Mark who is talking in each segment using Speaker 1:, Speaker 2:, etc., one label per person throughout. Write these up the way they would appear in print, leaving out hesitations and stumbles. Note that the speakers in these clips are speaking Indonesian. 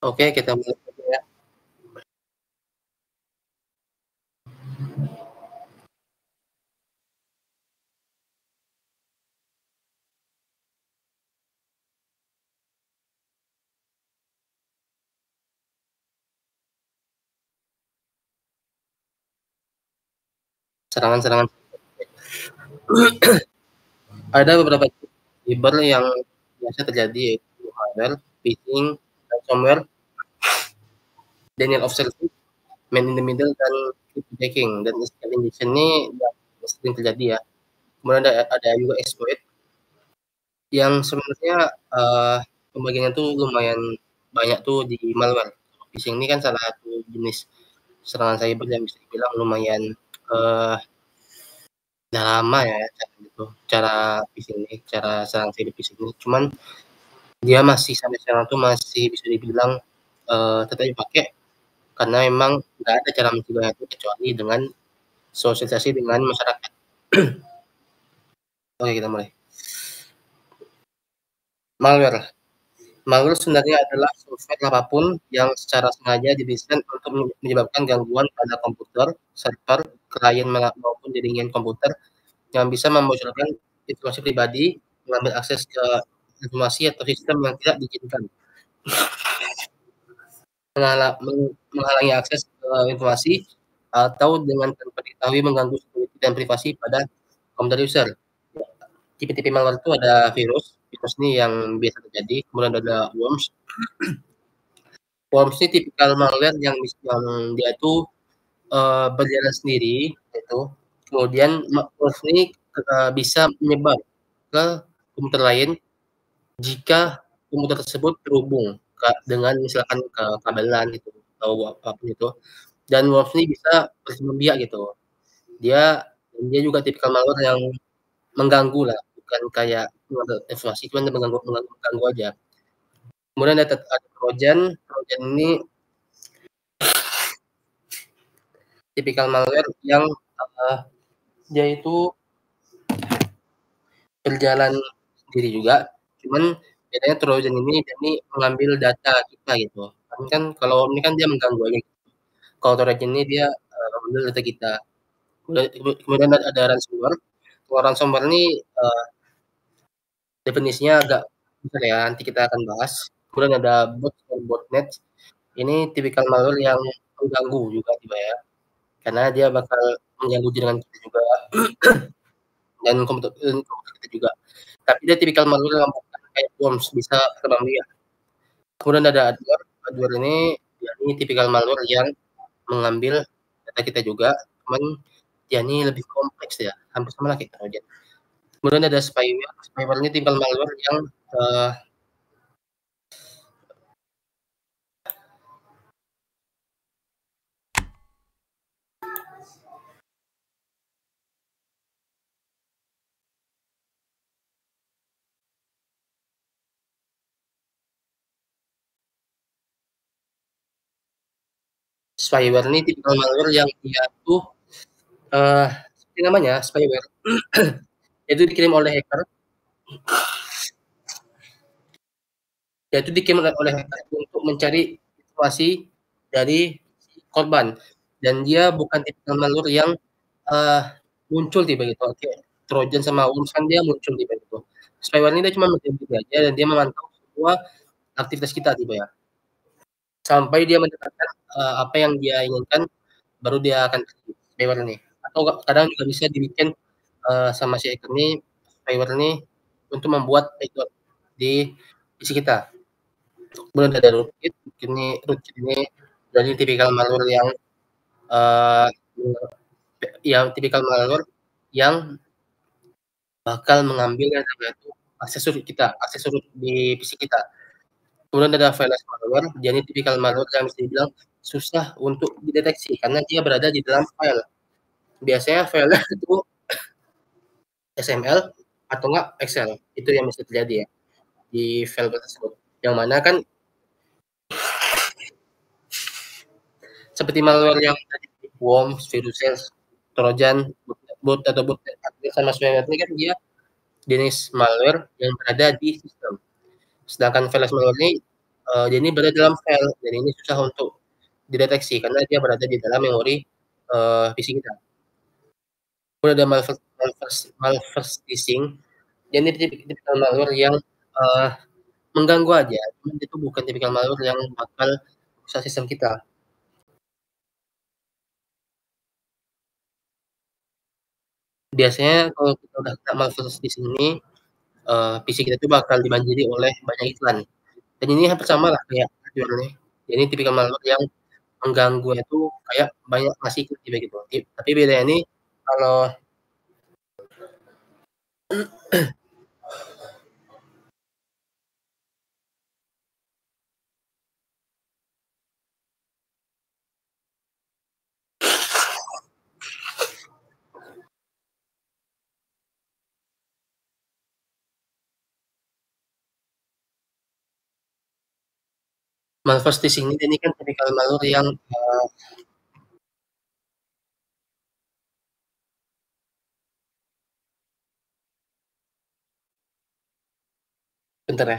Speaker 1: Oke, kita mulai aja ya. Serangan-serangan. Ada beberapa cyber yang biasa terjadi yaitu malware, phishing, ransomware, denial of service, man in the middle, dan hacking. Dan injection ini sering terjadi ya. Kemudian ada juga exploit yang sebenarnya pembagiannya tuh lumayan banyak tuh di malware. Phishing ini kan salah satu jenis serangan cyber yang bisa dibilang lumayan udah lama ya cara phishing ini, cara serang cyber phishing ini. Cuman dia masih sampai sekarang tuh masih bisa dibilang tetap dipakai karena memang nggak ada cara mencegahnya itu kecuali dengan sosialisasi dengan masyarakat. Oke, kita mulai. Malware sebenarnya adalah software apapun yang secara sengaja didesain untuk menyebabkan gangguan pada komputer, server, klien maupun jaringan komputer yang bisa membocorkan informasi pribadi, mengambil akses ke informasi atau sistem yang tidak diinginkan, menghalangi akses ke informasi, atau dengan tanpa diketahui mengganggu security dan privasi pada komputer user. Tipe-tipe malware itu ada virus ini yang biasa terjadi, kemudian ada worms. Worms ini tipikal malware yang dia itu berjalan sendiri, gitu. Kemudian worms ini bisa menyebar ke komputer lain jika komputer tersebut terhubung dengan misalkan ke kabelan gitu atau apapun itu. Dan worms ini bisa berkembang biak gitu. Dia juga tipikal malware yang mengganggu lah, bukan kayak informasi, cuman mengganggu aja. Kemudian ada Trojan ini tipikal malware yang dia itu berjalan sendiri juga, cuman bedanya Trojan ini mengambil data kita gitu. Kan kalau ini kan dia mengganggu aja. Kalau Trojan ini dia mengambil data kita. Kemudian ada ransomware. Kalau ransomware ini definisinya agak besar ya, nanti kita akan bahas. Kemudian ada botnet. Ini tipikal malware yang mengganggu juga ya, karena dia bakal mengganggu jaringan kita juga dan komputer kita juga. Tapi dia tipikal malware yang bukan kayak worms, bisa terbang biak. Kemudian ada adware ini tipikal malware yang mengambil data kita juga, cuman dia ini lebih kompleks ya, hampir sama lah kayak Trojan. Kemudian ada spyware. Spyware ini tipikal malware yang spyware ini tipikal malware yang dia tuh seperti namanya spyware. Itu dikirim oleh hacker. Yaitu dikirim oleh hacker untuk mencari informasi dari korban, dan dia bukan tipikal malware yang muncul tiba-tiba. Oke, Trojan sama worms kan dia muncul tiba-tiba. Spyware ini dia cuma mendidik aja dan dia memantau semua aktivitas kita tiba ya. Sampai dia mendapatkan apa yang dia inginkan, baru dia akan spyware ini. Atau kadang juga bisa dibikin sama si hacker ini spyware ini untuk membuat payload di PC kita. Kemudian ada rootkit ini jadi tipikal malware yang tipikal malware yang bakal mengambil akses root kita, akses root di PC kita. Kemudian ada virus malware, jadi tipikal malware yang bisa dibilang susah untuk dideteksi karena dia berada di dalam file. Biasanya filenya itu XML atau enggak Excel, itu yang bisa terjadi ya di file tersebut. Yang mana kan seperti malware yang tadi worms, virus, Trojan, bot atau bot sama spyware ini kan dia jenis malware yang berada di sistem. Sedangkan virus malware ini Dia ini berada dalam file dan ini susah untuk dideteksi karena dia berada di dalam memori, PC kita. Kalau ada malverse phishing, dia ini tipikal malware yang, eee, mengganggu aja, cuman itu bukan tipikal malware yang bakal merusak sistem kita. Biasanya kalau kita udah kena malverse phishing ini, PC kita itu bakal dibanjiri oleh banyak iklan, dan ini hampir samalah kayak adware-nya. Jadi tipikal malware yang mengganggu itu kayak banyak ngasih iklan gitu. Tapi bedanya ini kalau malverse phishing ini kan tipikal malware yang, bentar ya.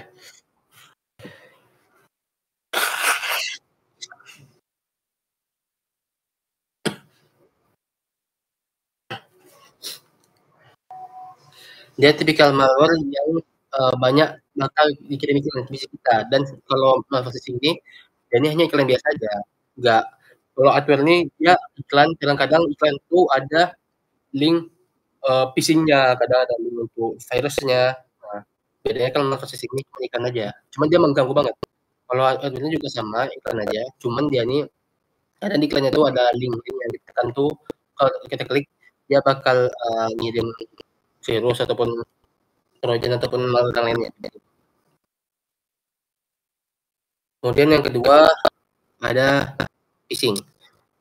Speaker 1: Dia tipikal malware yang, banyak bakal dikirim iklan ke PC kita dan kalau malverse phishing ini, dia ini hanya iklan biasa aja, nggak kalau adware ini dia iklan kadang-kadang iklan itu ada link, phishing-nya, kadang ada link untuk virusnya. Nah, bedanya kalau malverse phishing ini cuma iklan aja, cuman dia mengganggu banget. Kalau adware ini juga sama, iklan aja, cuman dia ini kadang di iklannya itu ada link-link yang ditekan tuh kalau kita klik, dia bakal, ngirim virus ataupun trojan ataupun malware lainnya. Kemudian yang kedua ada phishing.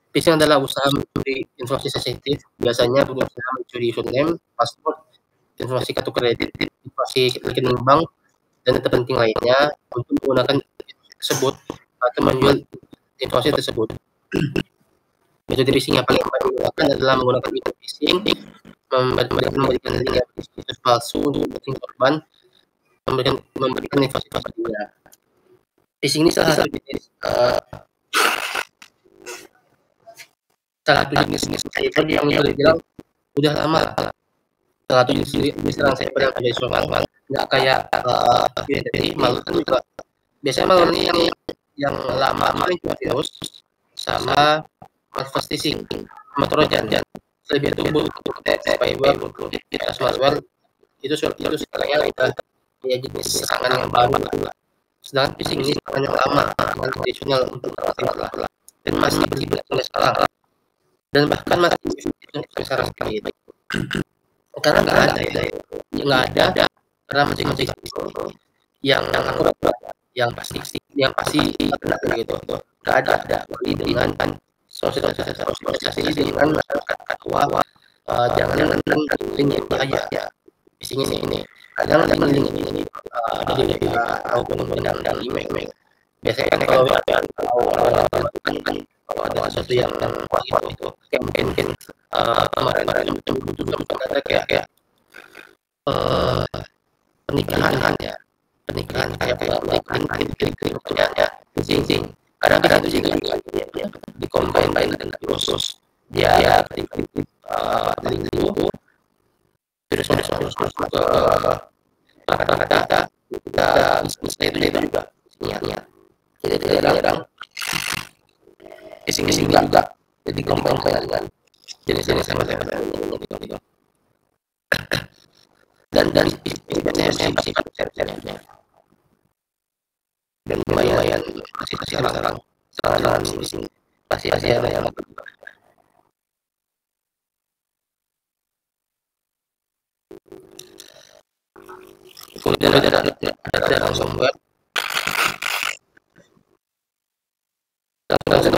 Speaker 1: Phishing adalah usaha mencuri informasi sensitif, biasanya berusaha mencuri username, password, informasi kartu kredit, informasi rekening bank, dan data penting lainnya untuk menggunakan tersebut atau menjual informasi tersebut. Metode phishing yang paling banyak digunakan adalah menggunakan email phishing, memberikan link situs palsu untuk membuat korban, memberikan informasi pribadinya. Phishing ini salah satu jenis cyber yang boleh dibilang udah lama. Salah satu jenis serangan cyber yang tradisional, nggak kayak jadi malware kan juga. Biasanya malware ini yang lama paling cuma virus sama malverse phishing sama trojan. Lebih itu spyware, virus malware itu sekarangnya udah kayak jenis serangan yang baru. Sedangkan phishing ini serangan yang lama, serangan tradisional untuk lah dan masih berlaku sampai sekarang dan bahkan masih sampai sekarang karena nggak ada karena masing-masing yang akurat yang pasti kena gitu nggak ada dengan sosialisasi dengan masyarakat bahwa jangan link yang bahaya phishing ini kadang link ini dari ataupun dan email biasanya kan kalau kalau ada sesuatu yang itu kayak mungkin kemarin ada kayak pernikahan kayak pernikahan phishing kadang-kadang itu juga dikombin dengan virus dia link itu virus masuk ke kata-kata bisnisnya itu juga niatnya jadi kadang phishing juga jadi kombin dengan jenis-jenis sama gitu dan saya dan lumayan masih sekarang di sini masih ada yang kemudian ada langsung buat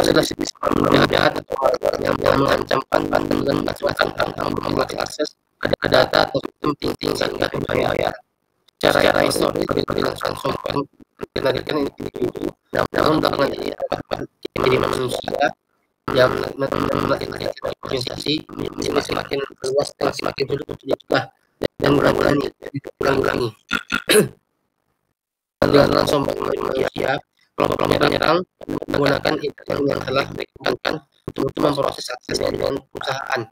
Speaker 1: jelas jahat atau yang mengancam dan macam-macam tentang membuat akses ke data atau sistem tinggal nggak berbahaya. Cara historis langsung menargetkan individu namun belakangan jadi manusia yang melakukan organisasi semakin luas dan semakin sulit untuk dicegah dan berulang-ulangi dengan langsung media kelompok penyerang menggunakan intelijen yang telah dikembangkan untuk memproses akses jaringan perusahaan.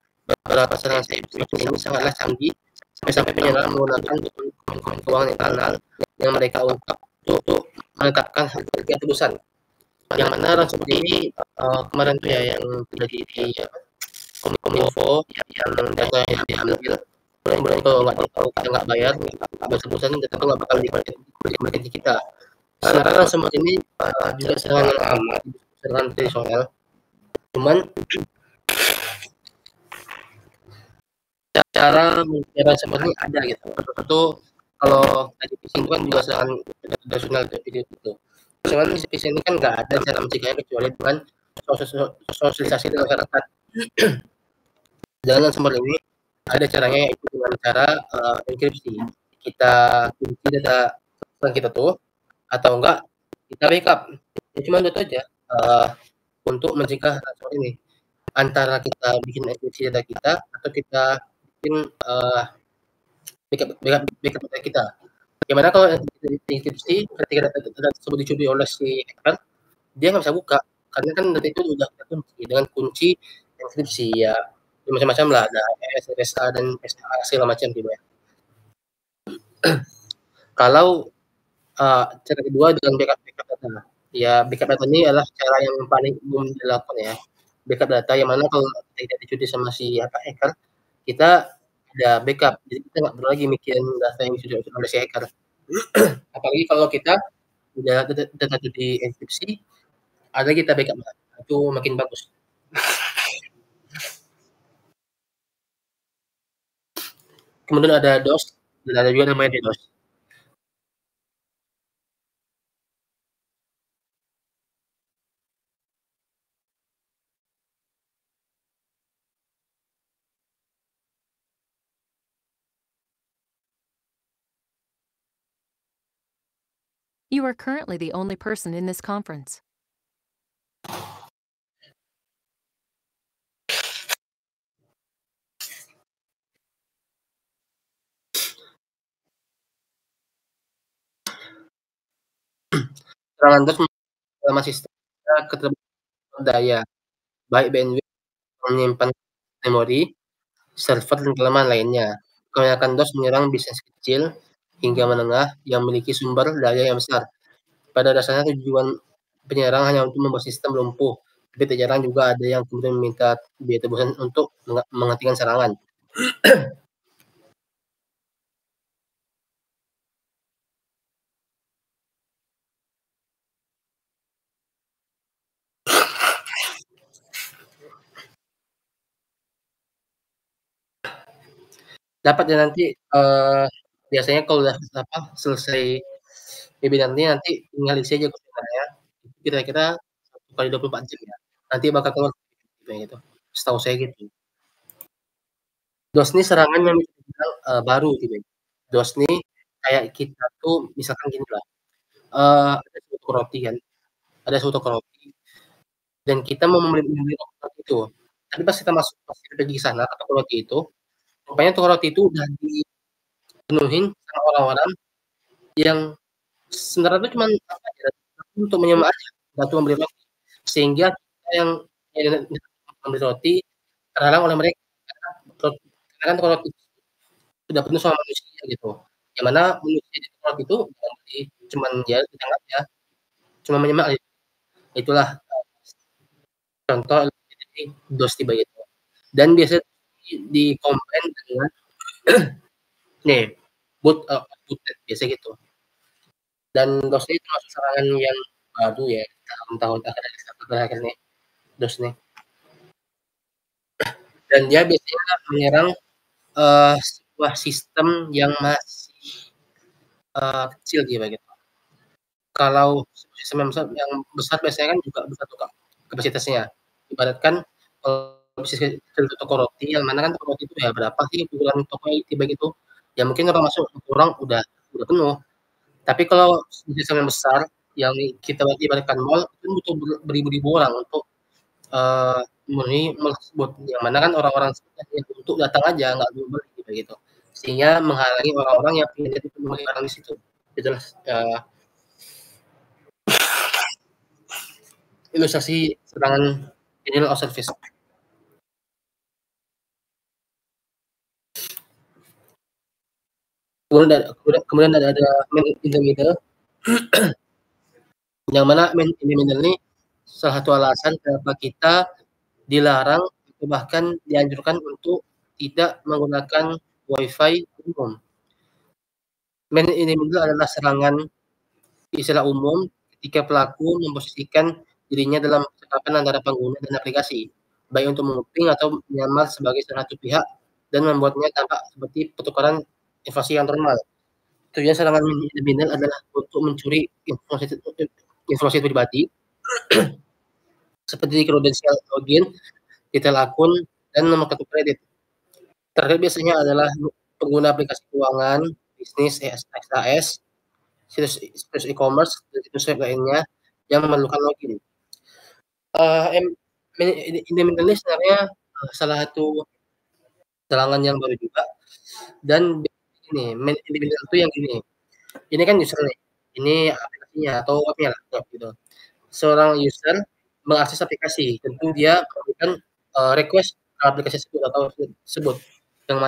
Speaker 1: Beberapa serangan seperti ini sangatlah canggih, sampai penyerang menggunakan dokumen keuangan internal yang mereka ungkap untuk menetapkan harga tebusan. Yang mana seperti ini kemarin tuh ya yang terjadi di Kominfo yang data yang diambil, kemudian kalau kita nggak bayar, nggak tebusan, data itu nggak bakal dikembalikan ke kita. Sekarang semua ini juga serangan yang amat, serangan tradisional. Cuman cara seperti ada gitu. Itu kalau tadi phishing itu kan juga serangan tradisional itu. Cuman phishing ini kan nggak ada cara mencegahnya kecuali dengan sosialisasi dengan masyarakat. Dengan seperti ini ada caranya yaitu dengan cara enkripsi. Kita kunci data kita tuh atau enggak kita backup. Ya cuma itu aja untuk mencegah seperti ini. Antara kita bikin enkripsi data kita atau kita bikin backup data kita. Gimana kalau enkripsi ketika data tersebut dicuri oleh si hacker, dia nggak bisa buka karena kan data itu udah terkunci dengan kunci enkripsi ya macam-macam lah, ada SSA dan SSA segala macam gitu ya. Kalau cara kedua dengan backup data, ya backup data ini adalah cara yang paling umum dilakukan ya. Backup data yang mana kalau tidak dicuri sama si hacker, kita ada backup, jadi kita nggak perlu lagi mikirin data yang dicuri oleh si hacker. Apalagi kalau kita udah data itu dienkripsi, ada kita backup, itu makin bagus. Kemudian ada DOS, dan ada juga namanya DDoS.
Speaker 2: You are currently the only person in this conference.
Speaker 1: Serangan DOS sama sistem keterbatasan daya, baik bandwidth menyimpan memori, server, dan kelemahan lainnya. Kebanyakan DOS menyerang bisnis kecil hingga menengah yang memiliki sumber daya yang besar. Pada dasarnya tujuan penyerang hanya untuk membuat sistem lumpuh, tapi tak jarang juga ada yang kemudian meminta biaya tebusan untuk menghentikan serangan. Dapat ya nanti biasanya kalau udah selesai webinarnya nanti tinggal isi aja kuesionernya. Kira-kira 1 kali 24 jam ya. Nanti bakal keluar gitu. Setahu saya gitu. DOS ini serangan yang bisa dibilang baru gitu ya. DOS ini kayak kita tuh misalkan gini lah, ada suatu roti kan, ada suatu roti dan kita mau membeli roti itu. Tapi pas kita pergi ke sana ke toko roti itu, rupanya toko roti itu udah dipenuhin sama orang-orang yang sebenarnya itu cuman untuk menyemak aja, nggak untuk membeli roti. Sehingga kita yang membeli roti terhalang oleh mereka karena kan toko roti sudah penuh sama manusia gitu. Yang mana manusia di toko roti itu cuman ya dianggap ya cuma menyemak gitu. Itulah contoh dari DOS tiba itu. Dan biasanya di-combine dengan nih booted biasa gitu. Dan DOS ini termasuk serangan yang baru ya tahun-tahun terakhir nih DOS nih. Dan dia biasanya menyerang sebuah sistem yang masih kecil gitu. Kalau sistem yang besar biasanya kan juga besar tuh kapasitasnya. Ibaratkan kalau bisnis kecil toko roti, yang mana kan toko roti itu ya berapa sih ukuran toko tiba gitu, ya mungkin orang masuk kurang udah penuh. Tapi kalau bisnis yang besar yang kita ibaratkan mall itu butuh beribu-ribu orang untuk memenuhi mall tersebut, yang mana kan orang-orang untuk datang aja nggak beli gitu. Sehingga menghalangi orang-orang yang ingin jadi pemilik barang di situ. Itulah ilustrasi serangan denial of service. Kemudian ada man in the middle yang mana man in the middle ini salah satu alasan kenapa kita dilarang atau bahkan dianjurkan untuk tidak menggunakan WiFi umum. Man in the middle adalah serangan istilah umum ketika pelaku memposisikan dirinya dalam percakapan antara pengguna dan aplikasi, baik untuk menguping atau menyamar sebagai salah satu pihak dan membuatnya tampak seperti pertukaran informasi yang normal. Tujuan serangan man in the middle adalah untuk mencuri informasi pribadi seperti kredensial login, detail akun, dan nomor kartu kredit. Target biasanya adalah pengguna aplikasi keuangan, bisnis, SAS, situs e-commerce, dan situs web lainnya yang memerlukan login. Ini sebenarnya salah satu serangan yang baru juga, dan ini individual itu yang gini. Ini kan user nih, ini aplikasinya atau webnya lah, web gitu. Seorang user mengakses aplikasi, tentu dia memberikan request ke aplikasi tersebut atau tersebut, yang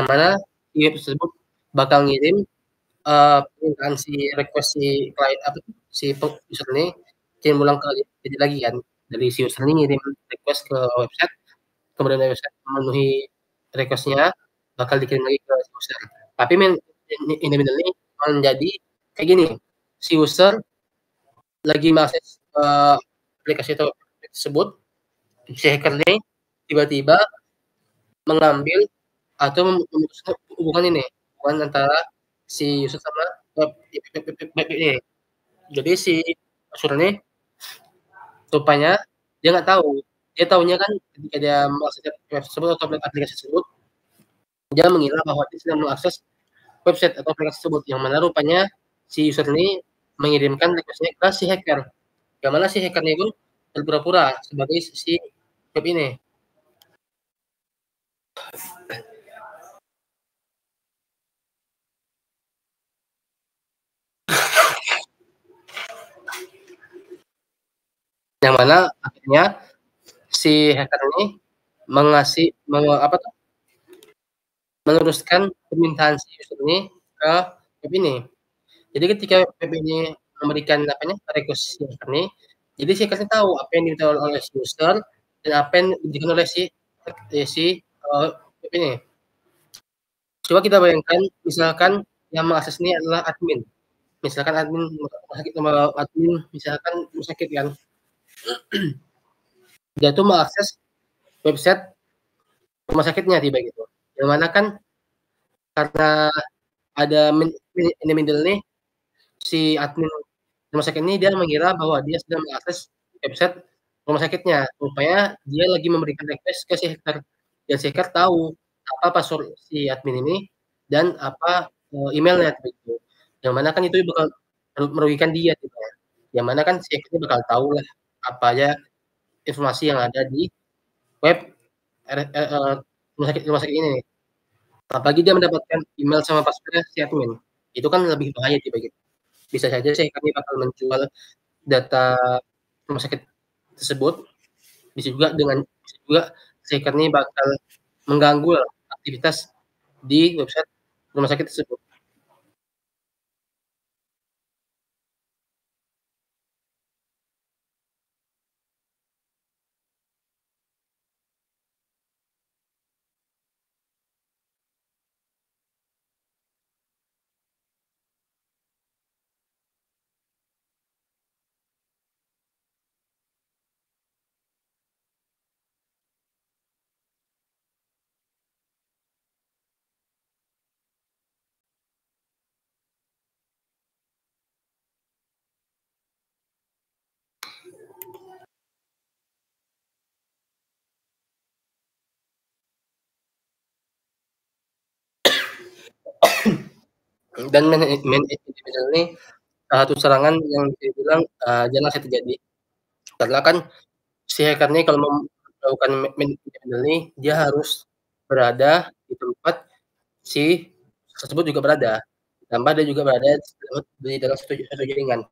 Speaker 1: mana web tersebut bakal ngirim permintaan si request si klien apa si user ini kirim ulang jadi lagi kan dari si user ini ngirim request ke website, kemudian website memenuhi requestnya bakal dikirim lagi ke user. Tapi ini menjadi kayak gini, si user lagi mengakses aplikasi tersebut, si hacker ini tiba-tiba mengambil atau memutuskan hubungan antara si user sama web ini. Jadi si user ini rupanya dia nggak tahu. Dia tahunya kan ketika dia mengakses web tersebut atau aplikasi tersebut, dia mengira bahwa dia sedang mengakses website atau aplikasi tersebut, yang mana rupanya si user ini mengirimkan request-nya ke si hacker. Yang mana si hacker-nya itu berpura-pura sebagai si web ini. Yang mana akhirnya si hacker ini meneruskan permintaan si user ini ke web ini. Jadi ketika web ini memberikan request si hacker ini, jadi si hacker tahu apa yang diminta oleh si user dan apa yang diberikan oleh si web ini. Coba kita bayangkan, misalkan yang mengakses ini adalah admin. Misalkan admin misalkan rumah sakit kan. Dia tuh mengakses website rumah sakitnya tiba gitu. Yang mana kan karena ada middle nih, si admin rumah sakit ini dia mengira bahwa dia sedang mengakses website rumah sakitnya. Rupanya dia lagi memberikan request ke si hacker. Dan si hacker tahu apa password si admin ini dan apa emailnya gitu. Yang mana kan itu bakal merugikan dia gitu. Yang mana kan si hacker bakal tahu lah apa aja informasi yang ada di web rumah sakit ini. Apalagi dia mendapatkan email sama password si admin. Itu kan lebih bahaya tiba gitu. Bisa saja si hacker ini bakal menjual data rumah sakit tersebut. Bisa juga si hacker ini bakal mengganggu aktivitas di website rumah sakit tersebut. Dan man individual ini salah satu serangan yang dibilang jarang terjadi. Karena kan si hacker ini kalau melakukan man individual ini, dia harus berada di tempat si tersebut juga berada. Tambah dia juga berada di dalam satu jaringan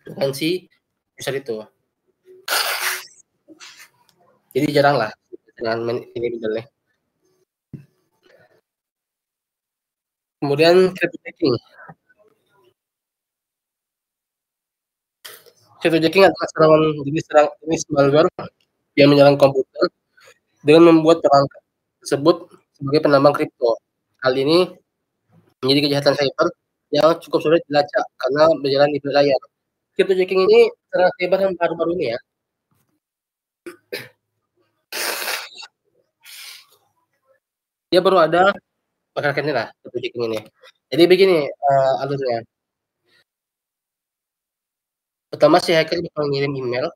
Speaker 1: dengan si user itu. Jadi jaranglah dengan ini middle-nya. Kemudian crypto jacking. Crypto jacking adalah jenis malware yang menyerang komputer dengan membuat perangkat tersebut sebagai penambang kripto. Hal ini menjadi kejahatan cyber yang cukup sulit dilacak karena berjalan di balik layar. Crypto jacking ini terang cyber yang baru-baru ini ya. Dia baru ada belakangan ini lah, crypto jacking ini. Jadi begini alurnya. Pertama si hacker bakal ngirim email,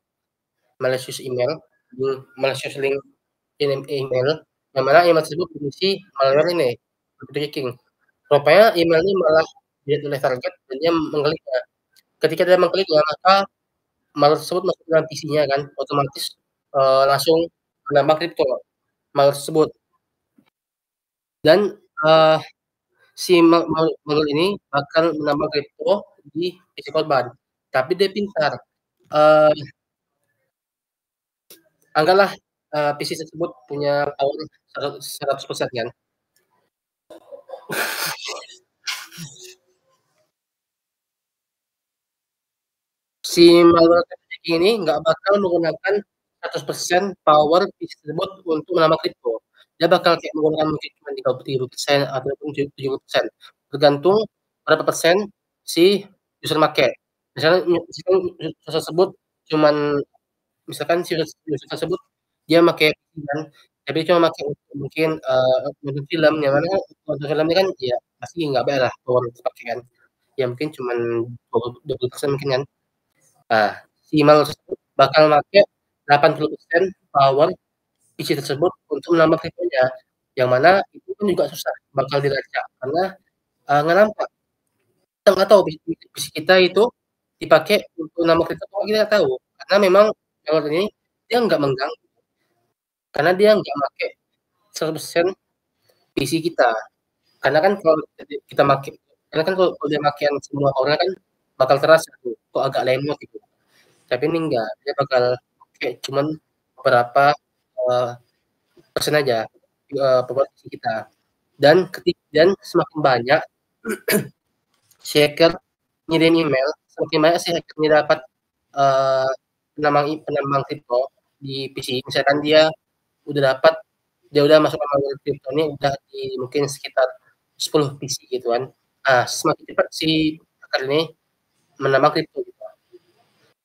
Speaker 1: malicious link email, yang mana email tersebut berisi malware ini, crypto jacking. Rupanya email ini malah dilihat oleh target dan dia mengkliknya. Ketika dia mengkliknya, maka malware tersebut masuk ke dalam PC-nya kan, otomatis langsung menambah kripto malware tersebut. Dan si malware ini akan menambah kripto di PC korban. Tapi dia pintar. Anggaplah PC tersebut punya power 100% kan. Si malware jacking ini nggak bakal menggunakan 100% power PC tersebut untuk menambah kripto. Dia bakal kayak menggunakan mungkin cuma 33% ataupun 70%, tergantung berapa persen si user make. Misalkan user tersebut cuman misalkan si user tersebut dia make kan, tapi dia cuma make untuk mungkin nonton film, yang mana nonton filmnya kan ya pasti nggak banyak lah power dipakai kan. Ya mungkin cuman 20% mungkin kan. Nah, si malware tersebut bakal make 80% power PC tersebut untuk menambah kriptonya, yang mana itu pun juga susah bakal dilacak karena nggak nampak. Kita nggak tahu PC kita itu dipakai untuk nambah kripto apa kita nggak tahu, karena memang malware ini dia nggak mengganggu, karena dia nggak make 100% PC kita. Karena kan kalau kita make, karena kan kalau dia makean semua orang kan bakal terasa tuh, kok agak lemot gitu. Tapi ini enggak, dia bakal kayak cuman beberapa persen aja populasi kita. Dan semakin banyak si hacker ngirim email, semakin banyak si hacker ini dapat penambang kripto di PC. Misalkan dia udah masuk ke malware kripto ini udah di mungkin sekitar 10 PC gitu kan. Nah, semakin cepat si hacker ini menambah kripto gitu.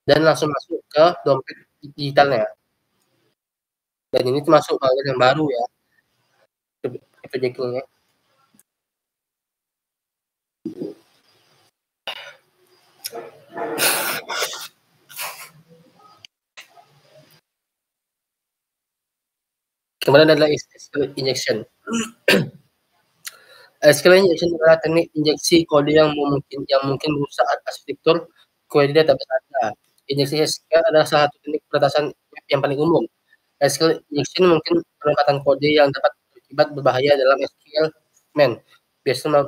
Speaker 1: Dan langsung masuk ke dompet digitalnya. Dan ini termasuk malware yang baru ya, crypto jacking-nya. Kemudian adalah SQL injection. SQL injection adalah teknik injeksi kode yang mungkin merusak arsitektur query database Anda. Injeksi SQL adalah salah satu teknik peretasan web yang paling umum. SQL injection mungkin penempatan kode yang dapat berakibat berbahaya dalam SQL dokumen, biasanya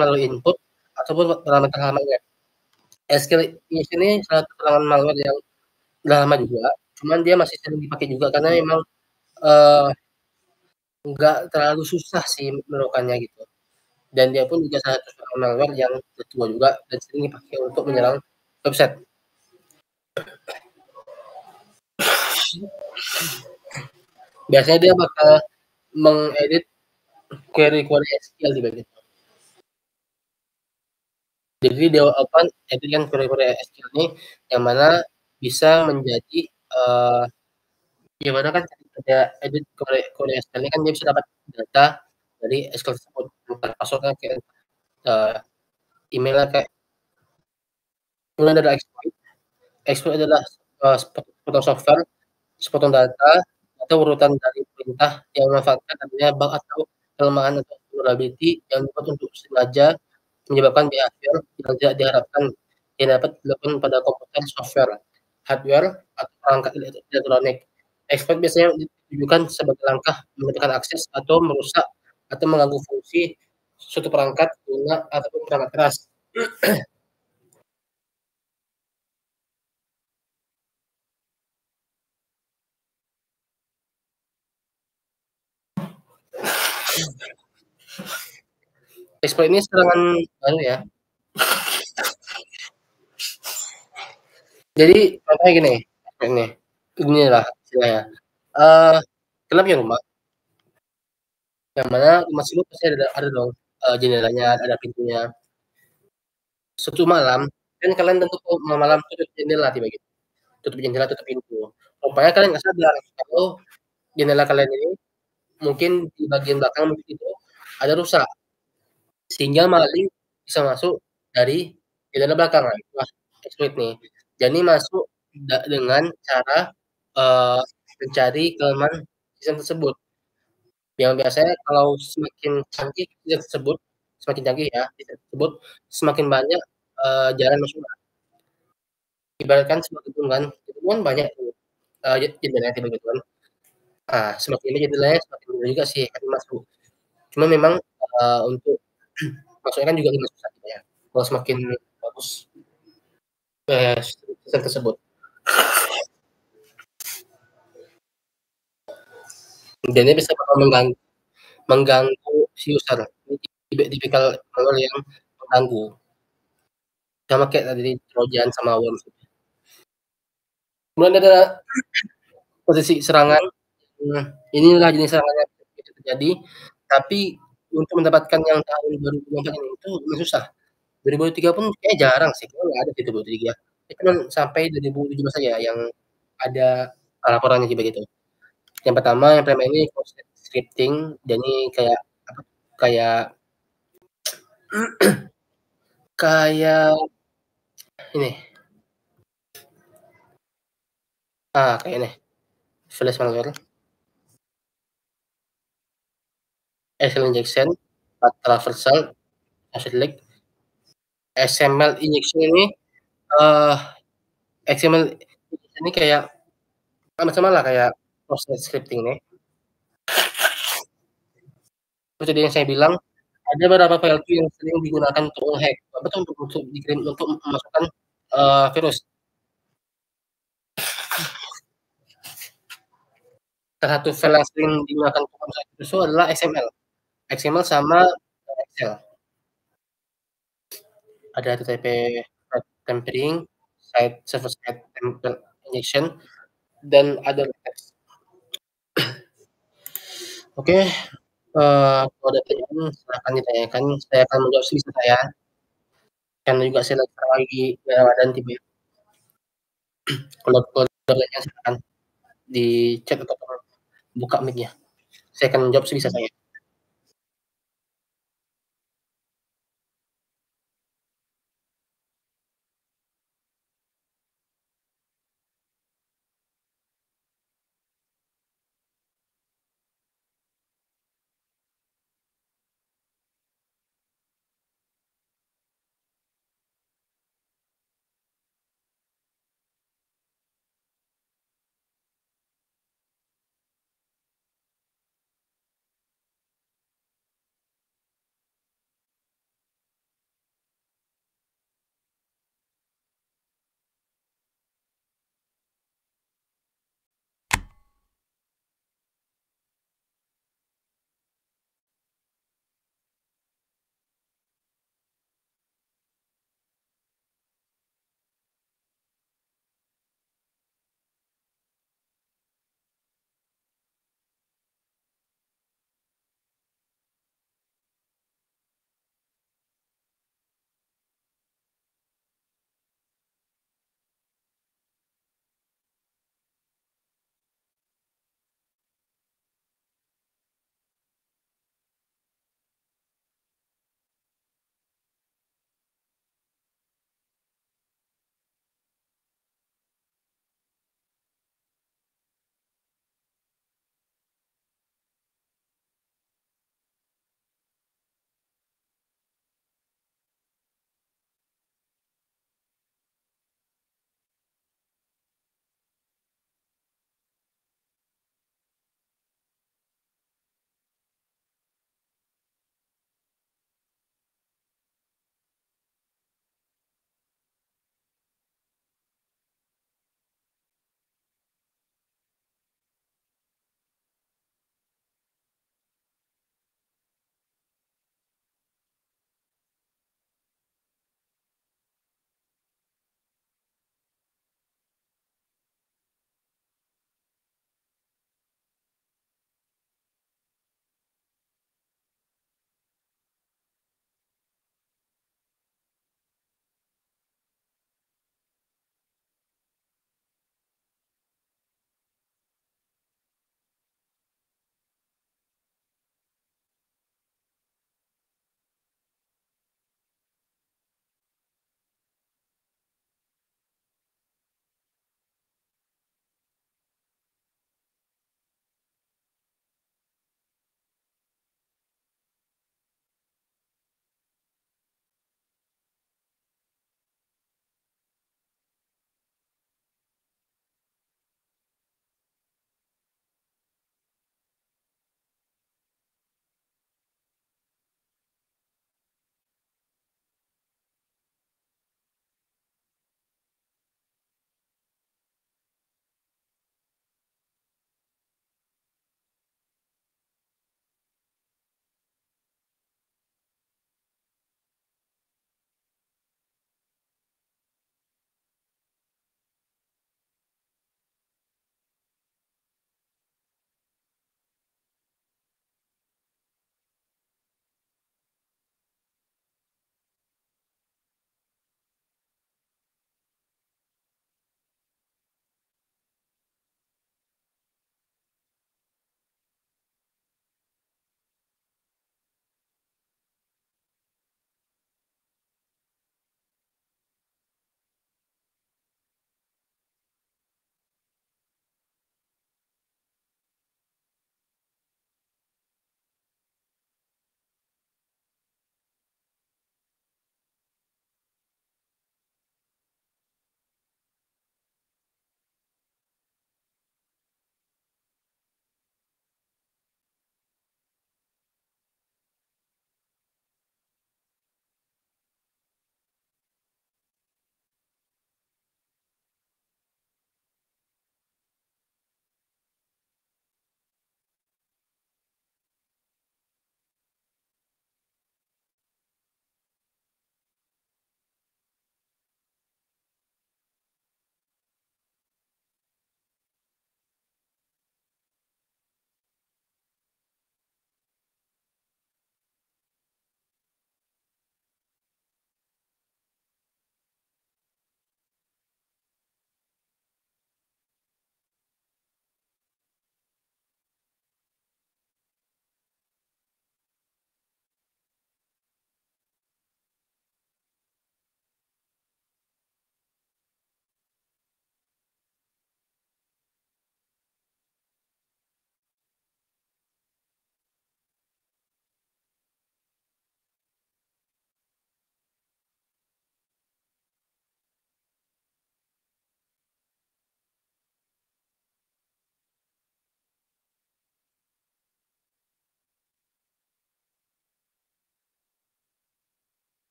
Speaker 1: melalui input ataupun parameter halaman web. SQL injection ini salah satu serangan malware yang udah lama juga, cuman dia masih sering dipakai juga karena memang nggak terlalu susah sih melakukannya gitu. Dan dia pun juga salah satu malware yang tua juga dan sering dipakai untuk menyerang website. Biasanya dia bakal mengedit query SQL di bagian. Jadi dia edit kan query SQL ini yang mana bisa menjadi gimana kan ada edit query SQL ini kan dia bisa dapat data dari SQL tersebut, bukan passwordnya kayak emailnya kayak. Kemudian ada exploit. Exploit adalah sepotong software, sepotong data atau urutan dari perintah yang memanfaatkan adanya bug atau kelemahan atau vulnerability yang dibuat untuk sengaja menyebabkan behavior yang tidak diharapkan yang dapat dilakukan pada komputer, software, hardware, atau perangkat elektronik. Exploit biasanya ditujukan sebagai langkah mendapatkan akses atau merusak atau mengganggu fungsi suatu perangkat lunak ataupun perangkat keras. Exploit ini serangan baru ya. Jadi contohnya gini, ini, inilah istilahnya, eee, kita punya rumah, yang mana rumah tersebut pasti ada dong, jendelanya, ada pintunya. Suatu malam, kan kalian tentu malam tutup jendela tiba-tiba, tutup jendela, tutup pintu. Rupanya kalian nggak sadar kalau jendela kalian ini mungkin di bagian belakang mungkin itu ada rusak, sehingga maling bisa masuk dari jendela belakang. Nah, itulah exploit nih. Jadi masuk dengan cara, eee, mencari kelemahan sistem tersebut. Yang biasanya kalau semakin canggih sistem tersebut, semakin canggih ya sistem tersebut, semakin banyak, jalan masuknya. Ibaratkan sebuah gedung kan banyak tuh, jendelanya gitu kan. Nah, semakin ini jendelanya semakin mudah juga sih kami masuk. Cuma memang, untuk masuknya kan juga lebih susah gitu ya, kalau semakin bagus, sistem tersebut. Dan ini bisa bakal mengganggu si user, tipikal malware yang mengganggu. Sama kayak tadi trojan sama worms. Kemudian ada posisi serangan, inilah jenis serangan yang bisa terjadi, tapi untuk mendapatkan yang tahun 2024 ini itu lebih susah. 2023 pun kayaknya jarang sih, kayaknya nggak ada sih 2023. Itu cuman sampai 2017 saja yang ada laporannya kayak begitu. Yang pertama ini cross scripting, jadi kayak apa, kayak kayak ini, kayak ini, flash malware, SSL injection, traversal, acid leak, XML injection ini, eee, XML ini kayak sama-sama lah kayak cross scripting nih. Terus tadi yang saya bilang, ada beberapa file yang sering digunakan untuk meng-hack, untuk dikirim untuk memasukkan, virus. Salah satu file yang sering digunakan untuk memasukkan virus itu adalah XML. XML sama Excel. Ada HTTP tampering, server side template injection, dan ada teks. Oke, kalau ada pertanyaan silahkan ditanyakan, saya akan menjawab sebisa saya. Karena juga saya lagi Ramadan tiba ya. Kalau ada pertanyaan silahkan di chat ataupun buka mic-nya. Saya akan menjawab sebisa saya.